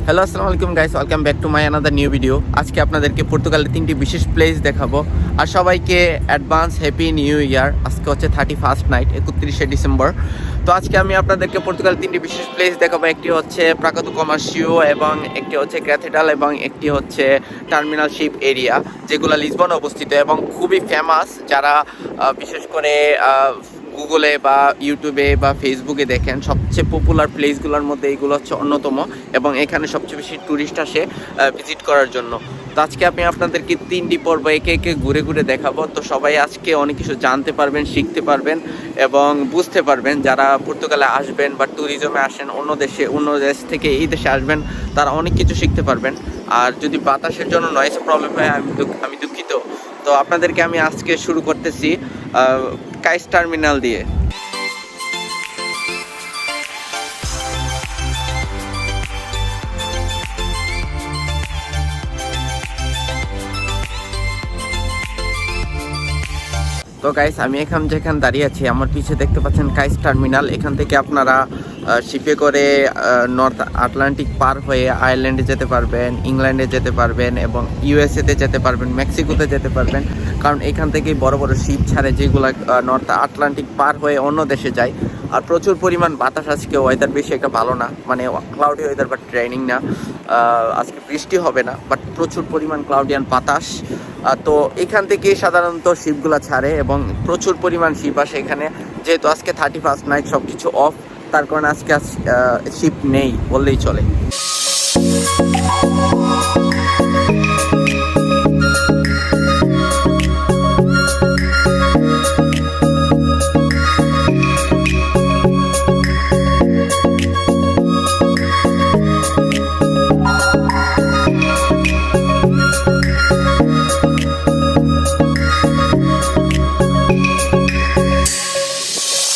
Hello আসসালামু আলাইকুম guys, welcome back to my another new video. আজকে আপনাদেরকে পর্তুগালের 3টি বিশেষ প্লেস দেখাবো। আর সবাইকে অ্যাডভান্স হ্যাপি নিউ ইয়ার। আজকে হচ্ছে 31st নাইট, 31শে ডিসেম্বর। তো আজকে আমি আপনাদেরকে পর্তুগালের 3টি বিশেষ প্লেস দেখাবো। একটি হচ্ছে প্রাকাদু কমার্শিও, এবং একটি হচ্ছে ক্যাথেড্রাল, এবং একটি হচ্ছে টার্মিনাল শিপ এরিয়া, যেগুলো লিসবনে অবস্থিত এবং খুবই ফেমাস। যারা বিশেষ করে গুগলে বা ইউটিউবে বা ফেসবুকে দেখেন, সবচেয়ে পপুলার প্লেসগুলোর মধ্যে এইগুলো হচ্ছে অন্যতম, এবং এখানে সবচেয়ে বেশি ট্যুরিস্ট আসে ভিজিট করার জন্য। তো আজকে আমি আপনাদেরকে 3টি পর্ব একে একে ঘুরে ঘুরে দেখাবো। তো সবাই আজকে অনেক কিছু জানতে পারবেন, শিখতে পারবেন এবং বুঝতে পারবেন। যারা পর্তুগালে আসবেন বা ট্যুরিজমে আসেন, অন্য দেশ থেকে এই দেশে আসবেন, তারা অনেক কিছু শিখতে পারবেন। আর যদি বাতাসের জন্য নয়েজ প্রবলেম হয়, আমি দুঃখিত। তো আপনাদেরকে আমি আজকে শুরু করতেছি কাইস টার্মিনাল দিয়ে। তো গাইস, আমি যেখানে দাঁড়িয়ে আছি, আমার পিছিয়ে দেখতে পাচ্ছেন কাইস টার্মিনাল। এখান থেকে আপনারা শিপে করে নর্থ আটলান্টিক পার হয়ে আয়ারল্যান্ডে যেতে পারবেন, ইংল্যান্ডে যেতে পারবেন, এবং ইউএসএতে যেতে পারবেন, মেক্সিকোতে যেতে পারবেন। কারণ এখান থেকেই বড় বড় শিপ ছাড়ে, যেগুলো নর্থ আটলান্টিক পার হয়ে অন্য দেশে যায়। আর প্রচুর পরিমাণ বাতাস। আজকে ওয়েদার বেশি একটা ভালো না, মানে ক্লাউডি ওয়েদার, বাট ট্রেনিং না। আজকে বৃষ্টি হবে না, বাট প্রচুর পরিমাণ ক্লাউডিয়ান বাতাস। তো এখান থেকে সাধারণত শিপগুলো ছাড়ে এবং প্রচুর পরিমাণ শিপ আসে এখানে। যেহেতু আজকে 31st নাইট, সব কিছু অফ, তার কারণে আজকে শিপ নেই বললেই চলে।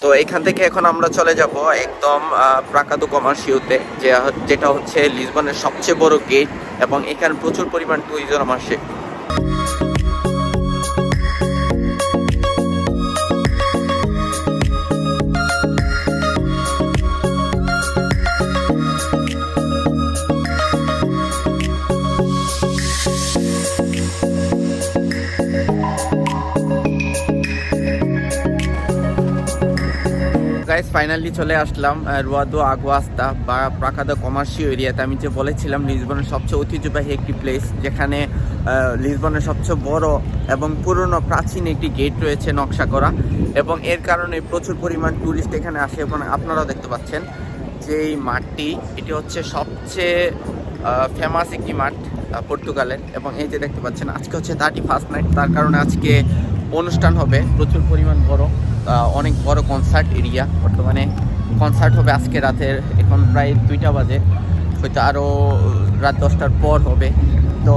তো এখান থেকে এখন আমরা চলে যাব একদম প্রাকাদু কমার্শিওতে, যেটা হচ্ছে লিসবনের সবচেয়ে বড় গেট, এবং এখানে প্রচুর পরিমাণ ট্যুরিজম আসে। গাইস, ফাইনালি চলে আসলাম রুয়াদো আগুয়াস্তা বা প্রাকাদো কমার্শিও এরিয়াতে। আমি যে বলেছিলাম লিসবনের সবচেয়ে ঐতিহ্যবাহী একটি প্লেস, যেখানে লিসবনের সবচেয়ে বড় এবং পুরনো প্রাচীন একটি গেট রয়েছে নকশা করা, এবং এর কারণে প্রচুর পরিমাণ ট্যুরিস্ট এখানে আসে। এবং আপনারাও দেখতে পাচ্ছেন যে এই মাঠটি, এটি হচ্ছে সবচেয়ে ফেমাস একটি মাঠ পর্তুগালের। এবং এই যে দেখতে পাচ্ছেন, আজকে হচ্ছে 31st নাইট, তার কারণে আজকে অনুষ্ঠান হবে প্রচুর পরিমাণ বড়, অনেক বড় কনসার্ট এরিয়া। বর্তমানে কনসার্ট হবে আজকে রাতের, এখন প্রায় 2টা বাজে, হয়তো আরও রাত 10টার পর হবে। তো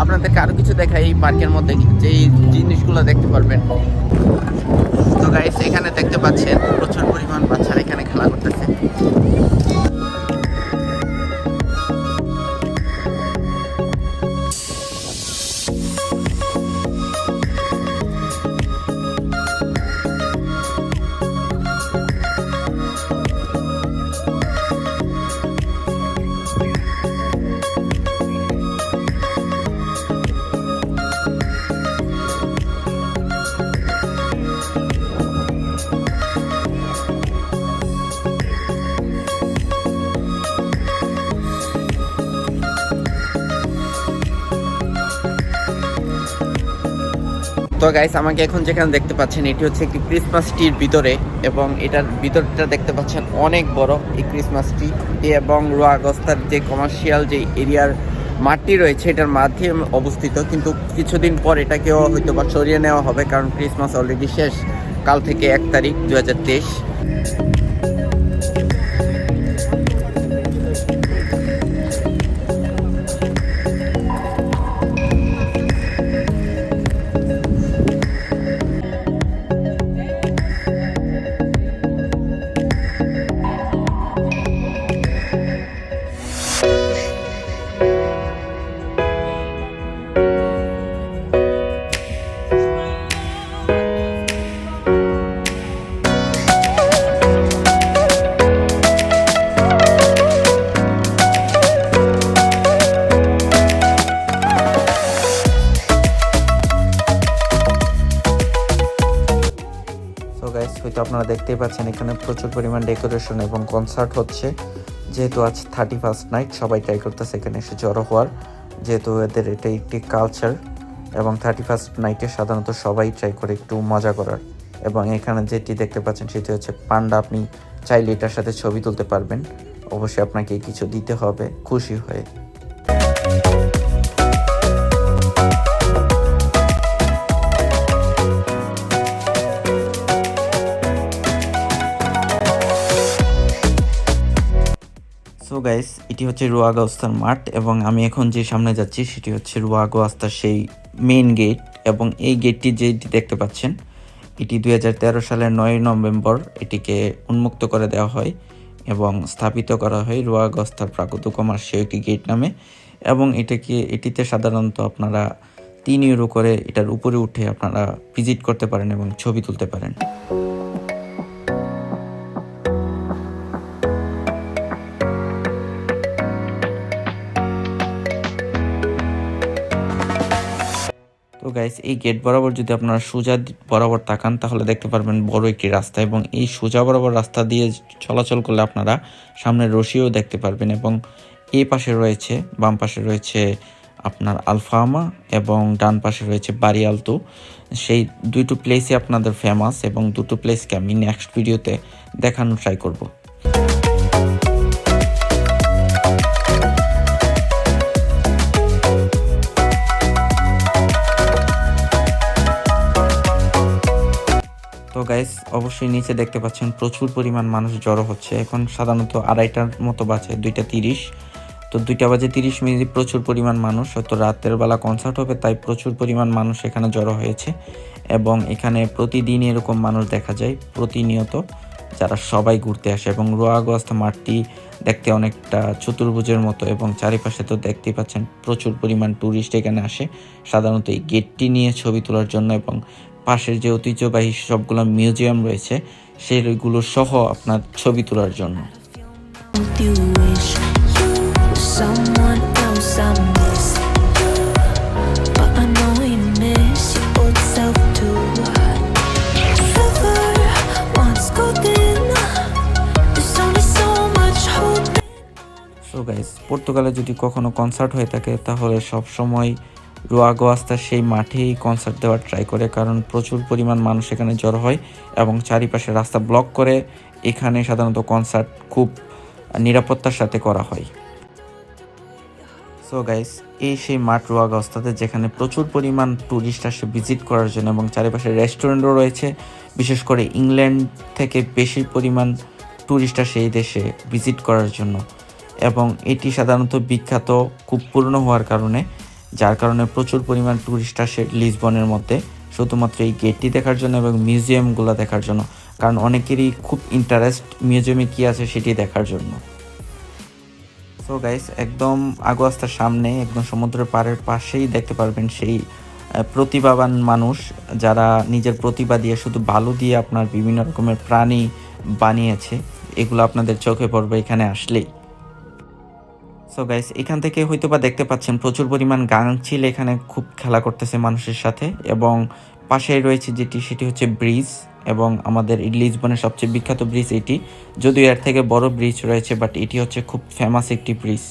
আপনাদেরকে আরও কিছু দেখাই এই পার্কের মধ্যে, যেই জিনিসগুলো দেখতে পারবেন। তো গাইস, এখানে দেখতে পাচ্ছেন প্রচুর পরিমাণ বাচ্চারা এখানে খেলা করতেছে। তো গাইস, আমাকে এখন যেখানে দেখতে পাচ্ছেন, এটি হচ্ছে একটি ক্রিসমাস ট্রির ভিতরে, এবং এটার ভিতরটা দেখতে পাচ্ছেন অনেক বড় এই ক্রিসমাস ট্রি। এবং রুয়াগস্তার যে কমার্শিয়াল যে এরিয়ার মাঠটি রয়েছে, এটার মাধ্যমে অবস্থিত। কিন্তু কিছুদিন পর এটাকেও হয়তো বা সরিয়ে নেওয়া হবে, কারণ ক্রিসমাস অলরেডি শেষ, কাল থেকে 1 তারিখ 2023। তো আপনারা দেখতেই পাচ্ছেন এখানে প্রচুর পরিমাণ ডেকোরেশন এবং কনসার্ট হচ্ছে। যেহেতু আজ 31st নাইট, সবাই ট্রাই করতেছে এখানে এসে জড়ো হওয়ার, যেহেতু এদের এটা একটি কালচার এবং 31st নাইটে সাধারণত সবাই ট্রাই করে একটু মজা করার। এবং এখানে যেটি দেখতে পাচ্ছেন সেটি হচ্ছে পান্ডা। আপনি চাইলে এটার সাথে ছবি তুলতে পারবেন, অবশ্যই আপনাকে কিছু দিতে হবে খুশি হয়ে। সো গাইস, এটি হচ্ছে রুয়াগাস্তার মাঠ এবং আমি এখন যে সামনে যাচ্ছি সেটি হচ্ছে রুয়াগাস্তার সেই মেইন গেট। এবং এই গেটটি যেটি দেখতে পাচ্ছেন এটি 2013 সালের 9 নভেম্বর এটিকে উন্মুক্ত করে দেওয়া হয় এবং স্থাপিত করা হয় রুয়াগাস্তার প্রাগতুকমার্শীয় একটি গেট নামে। এবং এটিতে সাধারণত আপনারা 3 ইউরো করে এটার উপরে উঠে আপনারা ভিজিট করতে পারেন এবং ছবি তুলতে পারেন। তো গাইস, এই গেট বরাবর যদি আপনারা সোজা বরাবর তাকান তাহলে দেখতে পারবেন বড় একটি রাস্তা, এবং এই সোজা বরাবর রাস্তা দিয়ে চলাচল করলে আপনারা সামনের রশিও দেখতে পারবেন। এবং এই পাশে রয়েছে, বাম পাশে রয়েছে আপনার আলফামা এবং ডান পাশে রয়েছে বাড়ি আলতু। সেই দুটো প্লেসই আপনাদের ফেমাস এবং দুটো প্লেসকে আমি নেক্সট ভিডিওতে দেখানোর ট্রাই করব। তো গাইস, অবশ্যই নিচে দেখতে পাচ্ছেন প্রচুর পরিমাণ মানুষ জড়ো হচ্ছে। এখন সাধারণত 2:30টার মতো বাজে, 2:30। তো 2:30 প্রচুর পরিমাণ মানুষ, হয়তো রাতের বেলা কনসার্ট হবে তাই প্রচুর পরিমাণ মানুষ এখানে জড়ো হয়েছে। এবং এখানে প্রতিদিন এরকম মানুষ দেখা যায় প্রতিনিয়ত, যারা সবাই ঘুরতে আসে। এবং রুয়াগাস্তা মাঠটি দেখতে অনেকটা চতুর্ভুজের মতো এবং চারিপাশে তো দেখতেই পাচ্ছেন প্রচুর পরিমাণ ট্যুরিস্ট এখানে আসে সাধারণত এই গেটটি নিয়ে ছবি তোলার জন্য, এবং পাশের যে ঐতিহ্যবাহী সবগুলো মিউজিয়াম রয়েছে সেগুলো সহ আপনার ছবি তোলার জন্য। সো গাইস, পর্তুগালে যদি কখনো কনসার্ট হয়ে থাকে তাহলে সবসময় রুয়াগাস্তার সেই মাঠেই কনসার্ট দেওয়ার ট্রাই করে, কারণ প্রচুর পরিমাণ মানুষ এখানে জড়ো হয় এবং চারিপাশে রাস্তা ব্লক করে এখানে সাধারণত কনসার্ট খুব নিরাপত্তার সাথে করা হয়। সো গাইস, এই সেই মাঠ রুয়াগাস্তাতে যেখানে প্রচুর পরিমাণ ট্যুরিস্ট আসে ভিজিট করার জন্য, এবং চারিপাশে রেস্টুরেন্টও রয়েছে। বিশেষ করে ইংল্যান্ড থেকে বেশি পরিমাণ ট্যুরিস্ট আসে এই দেশে ভিজিট করার জন্য। এবং এটি সাধারণত বিখ্যাত খুব পুরনো হওয়ার কারণে, যার কারণে প্রচুর পরিমাণ ট্যুরিস্ট আসে লিসবনের মধ্যে শুধুমাত্র এই গেটটি দেখার জন্য এবং মিউজিয়ামগুলো দেখার জন্য, কারণ অনেকেরই খুব ইন্টারেস্ট মিউজিয়ামে কী আছে সেটি দেখার জন্য। সো গাইস, একদম আগুয়াস্তার সামনে একদম সমুদ্রের পাড়ের পাশেই দেখতে পারবেন সেই প্রতিভাবান মানুষ যারা নিজের প্রতিভা দিয়ে শুধু বালু দিয়ে আপনার বিভিন্ন রকমের প্রাণী বানিয়েছে। এগুলো আপনাদের চোখে পড়বে এখানে আসলেই। সো গাইস, এখান থেকে হয়তো বা দেখতে পাচ্ছেন প্রচুর পরিমাণ গাংচিল এখানে খুব খেলা করতেছে মানুষের সাথে। এবং পাশেই রয়েছে সেটি হচ্ছে ব্রিজ, এবং আমাদের লিসবনের সবচেয়ে বিখ্যাত ব্রিজ এটি, যদিও এর থেকে বড় ব্রিজ রয়েছে, বাট এটি হচ্ছে খুব ফেমাস একটি ব্রিজ।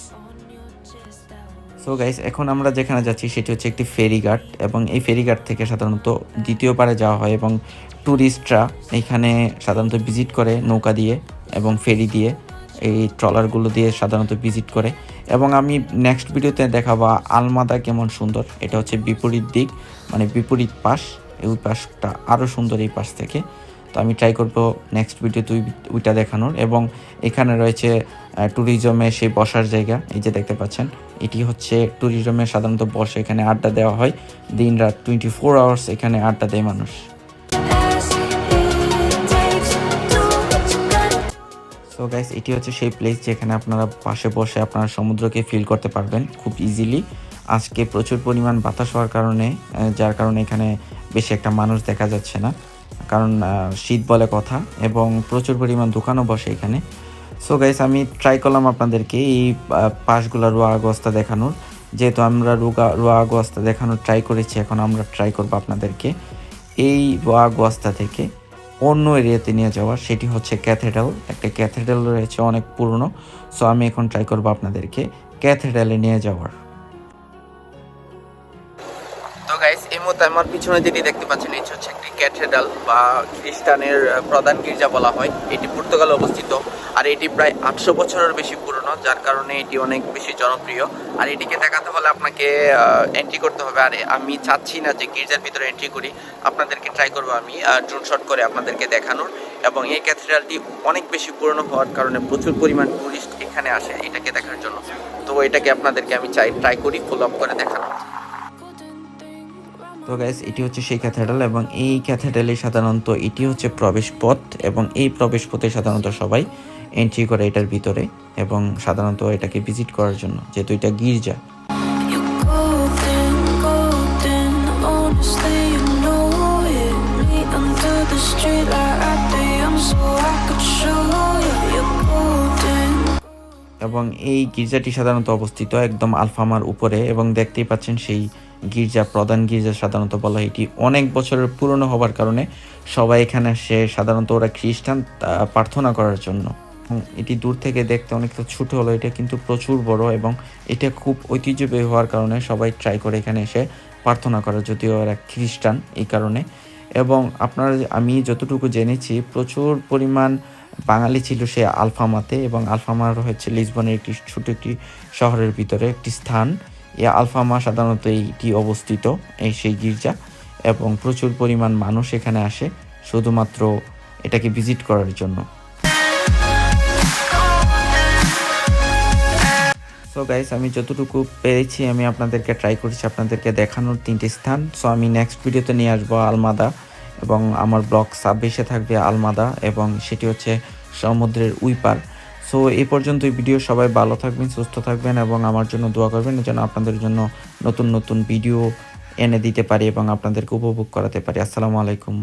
সো গাইস, এখন আমরা যেখানে যাচ্ছি সেটি হচ্ছে একটি ফেরিঘাট, এবং এই ফেরিঘাট থেকে সাধারণত দ্বিতীয় পারে যাওয়া হয় এবং ট্যুরিস্টরা এখানে সাধারণত ভিজিট করে নৌকা দিয়ে এবং ফেরি দিয়ে, এই ট্রলারগুলো দিয়ে সাধারণত ভিজিট করে। এবং আমি নেক্সট ভিডিওতে দেখাবো আলমাদা কেমন সুন্দর। এটা হচ্ছে বিপরীত দিক, মানে বিপরীত পাশ, এই পাশটা আরও সুন্দর এই পাশ থেকে। তো আমি ট্রাই করবো নেক্সট ভিডিওতে ওইটা দেখানোর। এবং এখানে রয়েছে ট্যুরিজমে সেই বসার জায়গা, এই যে দেখতে পাচ্ছেন এটি হচ্ছে ট্যুরিজমে সাধারণত বসে এখানে আড্ডা দেওয়া হয়, দিন রাত 24 আওয়ার্স এখানে আড্ডা দেয় মানুষ। সো গাইস, এটি হচ্ছে সেই প্লেস যেখানে আপনারা পাশে বসে আপনারা সমুদ্রকে ফিল করতে পারবেন খুব ইজিলি। আজকে প্রচুর পরিমাণ বাতাস হওয়ার কারণে, যার কারণে এখানে বেশি একটা মানুষ দেখা যাচ্ছে না, কারণ শীত বলে কথা, এবং প্রচুর পরিমাণ দোকানও বসে এখানে। সো গাইস, আমি ট্রাই করলাম আপনাদেরকে এই পাশগুলো রুয়াগাস্তা দেখানোর। যেহেতু আমরা রুয়াগাস্তা দেখানোর ট্রাই করেছি, এখন আমরা ট্রাই করবো আপনাদেরকে এই রুয়াগাস্তা থেকে অন্য এরিয়াতে নিয়ে যাওয়া, সেটি হচ্ছে ক্যাথেড্রাল। একটা ক্যাথেড্রাল রয়েছে অনেক পুরনো। সো আমি এখন ট্রাই করবো আপনাদেরকে ক্যাথেড্রালে নিয়ে যাওয়ার। তো গাইস, এই মুহূর্তে আমার পিছনে যেটি দেখতে পাচ্ছেন এটি হচ্ছে একটি ক্যাথেড্রাল বা খ্রিস্টানের প্রধান গির্জা বলা হয়। এটি পর্তুগালে অবস্থিত আর এটি প্রায় 800 বছরের বেশি পুরনো, যার কারণে এটি অনেক বেশি জনপ্রিয়। আর এটিকে দেখাতে হলে আপনাকে এন্ট্রি করতে হবে। আর আমি চাচ্ছি না যে গির্জার ভিতরে এন্ট্রি করি, আপনাদেরকে ট্রাই করবো আমি ড্রোন শট করে আপনাদেরকে দেখানোর। এবং এই ক্যাথেড্রালটি অনেক বেশি পুরনো হওয়ার কারণে প্রচুর পরিমাণ টুরিস্ট এখানে আসে এটাকে দেখার জন্য। তো এটাকে আপনাদেরকে আমি ট্রাই করি ফলো আপ করে দেখানো। তো গাইস, এটি হচ্ছে সেই ক্যাথেড্রাল এবং এই ক্যাথেড্রালে সাধারণত এটি হচ্ছে প্রবেশ পথ এবং এই প্রবেশ পথে সাধারণত সবাই এন্ট্রি করে এটার ভিতরে এবং সাধারণত এটাকে ভিজিট করার জন্য, যেহেতু এটা গির্জা। এবং এই গির্জাটি সাধারণত অবস্থিত একদম আলফামার উপরে এবং দেখতেই পাচ্ছেন সেই গির্জা, প্রধান গির্জা সাধারণত বলা হয়। এটি অনেক বছরের পুরনো হবার কারণে সবাই এখানে আসে, সাধারণত ওরা খ্রিস্টান প্রার্থনা করার জন্য। এটি দূর থেকে দেখতে অনেকটা ছোট হলো, এটা কিন্তু প্রচুর বড় এবং এটা খুব ঐতিহ্যবাহী হওয়ার কারণে সবাই ট্রাই করে এখানে এসে প্রার্থনা করার, যদিও ওরা খ্রিস্টান এই কারণে। এবং আমি যতটুকু জেনেছি প্রচুর পরিমাণ বাঙালি ছিল সে আলফামাতে, এবং আলফামার হচ্ছে লিসবনের একটি ছোট একটি শহরের ভিতরে একটি স্থান। এই আলফামা সাধারণত এইটি অবস্থিত, এই সেই গির্জা, এবং প্রচুর পরিমাণ মানুষ এখানে আসে শুধুমাত্র এটাকে ভিজিট করার জন্য। সো গাইস, আমি যতটুকু পেরেছি আমি আপনাদেরকে ট্রাই করেছি আপনাদেরকে দেখানোর 3টি স্থান। সো আমি নেক্সট ভিডিওতে নিয়ে আসবো আলমাদা, এবং আমার ব্লগ 26-এ থাকবে আলমাদা, এবং সেটি হচ্ছে সমুদ্রের ওই পার। সো এই পর্যন্ত এই ভিডিও, সবাই ভালো থাকবেন, সুস্থ থাকবেন এবং আমার জন্য দোয়া করবেন যেন আপনাদের জন্য নতুন নতুন ভিডিও এনে দিতে পারি এবং আপনাদেরকে উপভোগ করাতে পারি। আসসালামু আলাইকুম।